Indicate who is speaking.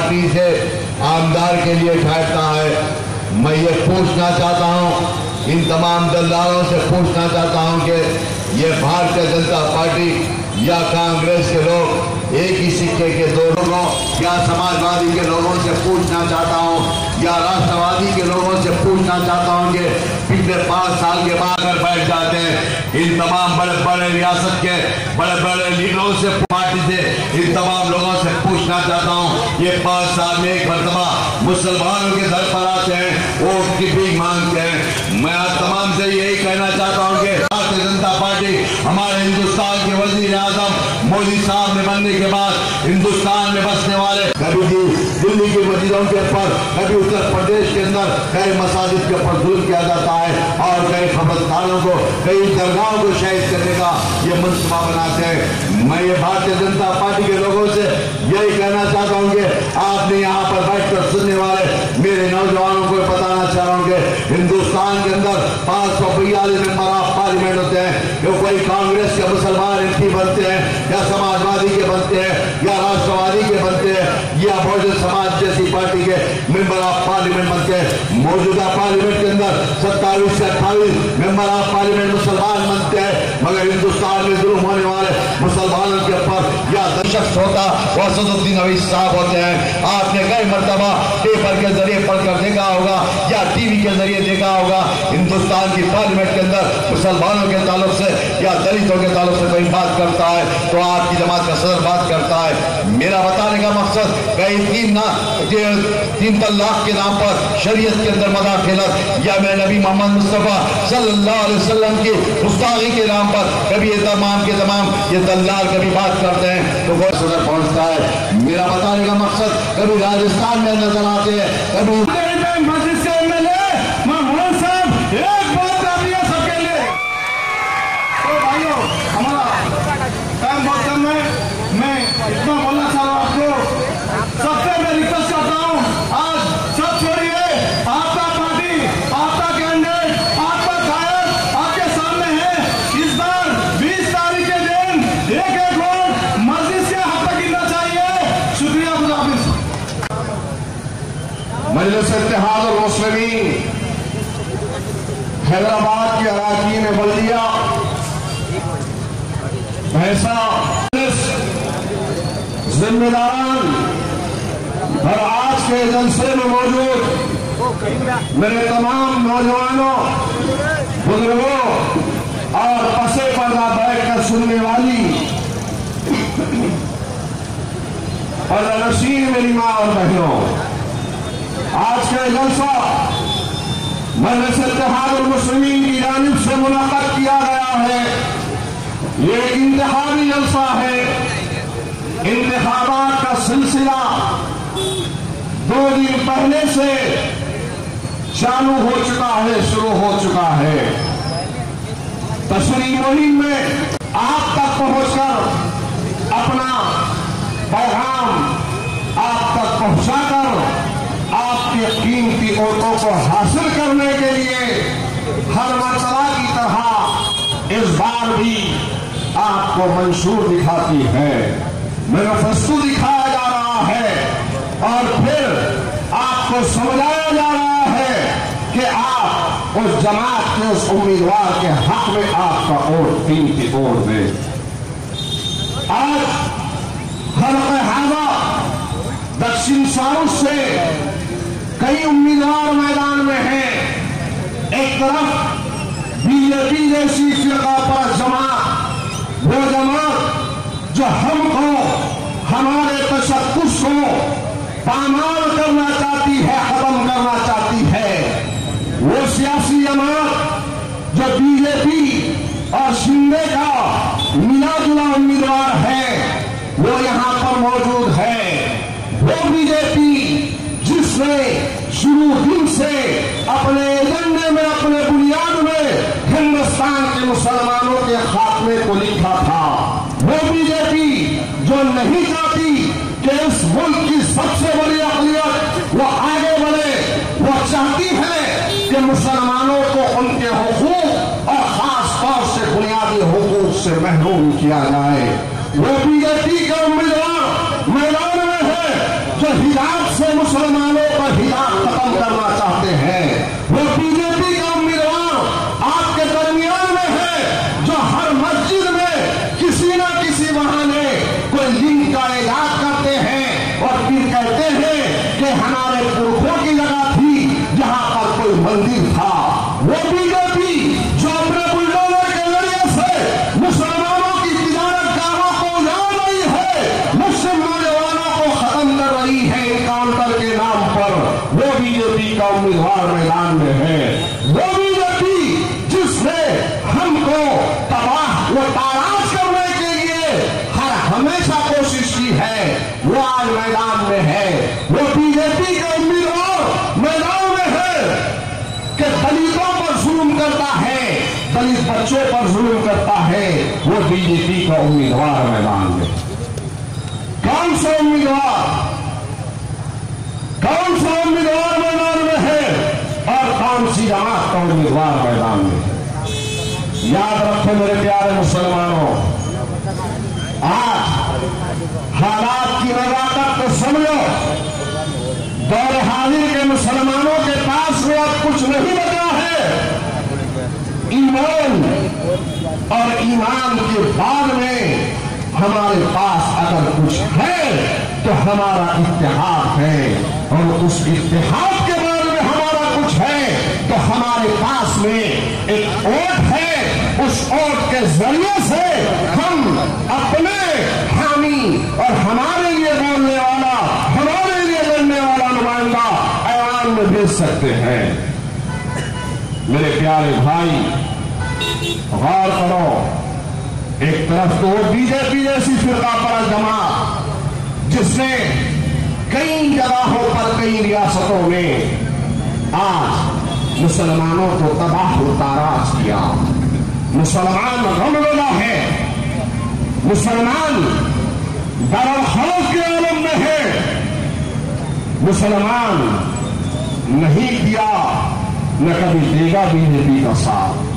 Speaker 1: Party से आमदार के लिए ठहरता है। मैं ये पूछना चाहता हूँ, इन तमाम दलालों से पूछना चाहता हूँ कि ये भारतीय जनता पार्टी या कांग्रेस के लोग एक ही सिक्के के दो लोगों, या समाजवादी के लोगों से पूछना चाहता हूँ, या राष्ट्रवादी के लोगों से पूछना चाहता हूँ कि पिछले 5 साल के बाद अगर बैठ जाते हैं, इन तमाम बड़े बड़े रियासत के बड़े बड़े लीडरों से, पार्टी से, इन तमाम लोगों से पूछना चाहता हूँ, ये 5 साल में एक मरतबा मुसलमानों के दर पर आते हैं, वोट की भीख मांगते हैं। मैं आज तमाम से यही कहना चाहता हूँ कि भारतीय जनता पार्टी हमारे हिंदुस्तान के वजीर आजम मोदी साहब ने बनने के बाद हिंदुस्तान में बसने वाले कभी दिल्ली की मस्जिदों के ऊपर, कभी उत्तर प्रदेश के अंदर कई मसाजिद के ऊपर जुल्म किया जाता है और कई खबरदारों को, कई दरगाहों को शहीद करने का ये मनसूबा बनाते हैं। मैं ये भारतीय जनता पार्टी के लोगों से यही कहना चाहता हूँ कि आपने यहाँ पर बैठकर सुनने वाले मेरे नौजवानों को बताना चाह रहा हूँ कि हिंदुस्तान के अंदर 542 मेंबर ऑफ पार्लियामेंट होते हैं, जो कोई कांग्रेस के मुसलमान एमपी बनते हैं, या समाजवादी के बनते हैं, या राष्ट्रवादी के बनते हैं, या बहुजन समाज जैसी पार्टी के मेंबर ऑफ पार्लियामेंट बनते हैं। मौजूदा पार्लियामेंट के अंदर 27 से 28 मेंबर ऑफ पार्लियामेंट मुसलमान बनते हैं, मगर हिंदुस्तान में जुल्म होने वाले मुसलमानों के ऊपर या शख्स होता वो असदुद्दीन अवैसी साहब होते हैं। आपने कई मरतबा पेपर के जरिए पढ़कर देखा होगा या टीवी के जरिए देखा होगा, हिंदुस्तान की पार्लियामेंट के अंदर मुसलमानों के ताल्लुक से या दलितों के ताल्लुक से कोई बात करता है तो आपकी जमात का सदर बात करता है। मेरा बताने का मकसद कई 3 तलाक के नाम पर शरीयत के अंदर मदाखिलत, या मैं नबी मोहम्मद मुस्तफा सल्लल्लाहु अलैहि वसल्लम की गुस्ताखी के नाम पर कभी ये तमाम के तमाम ये दलाल कभी बात करते हैं तो वो सदर पहुंचता है। मेरा बताने का मकसद कभी राजस्थान में नजर आते हैं, कभी
Speaker 2: मस्जिद से एमएलए महमूद साहब एक बात काफी है सबके लिए। तो भाइयों, हमारा टाइम बहुत कम है, मैं इतना बोलना चाह रहा हूँ आपको। सबसे मैं रिक्वेस्ट करता हूँ, आज सब छोड़िए, आपका पार्टी, आपका कैंडिडेट, आपका गायक आपके सामने है। इस बार 20 तारीख के दिन एक वोट मस्जिद से हक तक गिरना चाहिए। शुक्रिया, खुदा हाफिज।
Speaker 3: मजलिस इत्तेहाद और मुस्लिमीन हैदराबाद के अराकीन बल्दिया ऐसा जिम्मेदारान और आज के जलसे में मौजूद मेरे तमाम नौजवानों, बुजुर्गों और पसे पर्दा बैठकर सुनने वाली और नशीन मेरी माँ और बहनों, आज का जलसा मजलिस इत्तेहाद और मुस्लिमीन की जानिब से मुनक्कद किया गया है। ये इंतखाबी जलसा है। इंतखाबात का सिलसिला 2 दिन पहले से चालू हो चुका है, शुरू हो चुका है। तशरीह मुहिम में आप तक पहुंचकर अपना पैगाम आप तक पहुंचाकर आपके कीमती वोटों को हासिल करने के लिए हर मरतबा की तरह इस बार भी आपको मंशूर दिखाती है, मैनिफेस्टो दिखाया जा रहा है और फिर आपको समझाया जा रहा है कि आप उस जमात के उस उम्मीदवार के हक में आपका वोट कीमती वोट दें। आज हर लिहाजा दक्षिण साउथ से कई उम्मीदवार मैदान में हैं। एक तरफ बीजेपी जैसी फिरका पर जमात, वो जमात जो हमको, हमारे तशक्कुस को पामाल करना चाहती है, खत्म करना चाहती है। वो सियासी जमात जो बीजेपी और शिंदे का मिला जुला उम्मीदवार है, वो यहां पर मौजूद है। वो बीजेपी जिसने शुरू दिन से अपने एजेंडे में, अपने बुनियाद में हिंदुस्तान के मुसलमानों के खात्मे को लिखा था, वो बीजेपी जो नहीं चाहती कि इस मुल्क की सबसे बड़ी अक़लियत वो आगे बढ़े, वो चाहती है कि मुसलमानों को उनके हुकूक और खास तौर से बुनियादी हुकूक से महरूम किया जाए। वो बीजेपी का उम्मीदवार मैदान में है जो हिजाब से मुसलमानों का हिजाब खत्म करना चाहते हैं। वो बीजेपी का उम्मीदवार आपके दरमियान में है, जो हर मस्जिद में किसी ना किसी बहाने कोई लिंग का इजाद करते हैं और फिर कहते हैं कि हमारे पुरखों की जगह थी जहां पर कोई मंदिर था। वो बीजेपी जो अपने बुलडोजर के जरिए से मुसलमानों की तिजारतकारों को उजाड़ रही है, मुस्लिम नौजवानों को खत्म कर रही है एनकाउंटर के नाम पर, वो बीजेपी का उम्मीदवार मैदान में है। वो बीजेपी जिसने हमको तबाह व ताराश करने के लिए हर हमेशा कोशिश की है, वो आज मैदान में है। वो बीजेपी का उम्मीदवार मैदान में है कि दलितों पर जुल्म करता है, दलित बच्चों पर जुल्म करता है, वो बीजेपी का उम्मीदवार मैदान में। कौन सा उम्मीदवार मैदान में है और कौन सी जमात का उम्मीदवार मैदान में है? याद रखो मेरे प्यारे मुसलमानों, आज हालात की नजाकत को समझो। दौर हाजिर के मुसलमानों के पास में अब कुछ नहीं बचा है। ईमान और ईमान के बाद में हमारे पास अगर कुछ है तो हमारा इत्तेहाद है, और उस इत्तेहाद के बाद में हमारा कुछ है तो हमारे पास में एक वोट है। उस वोट के जरिए से हम अपने हामी और हमारे लिए बोलने वाला, हमारे लिए लड़ने वाला नुमाइंदा ऐवान में भेज सकते हैं। मेरे प्यारे भाई, गौर करो, एक तरफ तो बीजेपी जैसी फिरका परस्त जमात जिसने कई जगहों पर, कई रियासतों में आज मुसलमानों को तबाह ताराश किया। मुसलमान गमगदा है, मुसलमान दर खौफ के आलम में है। मुसलमान नहीं दिया, न कभी देगा बीजेपी का साथ।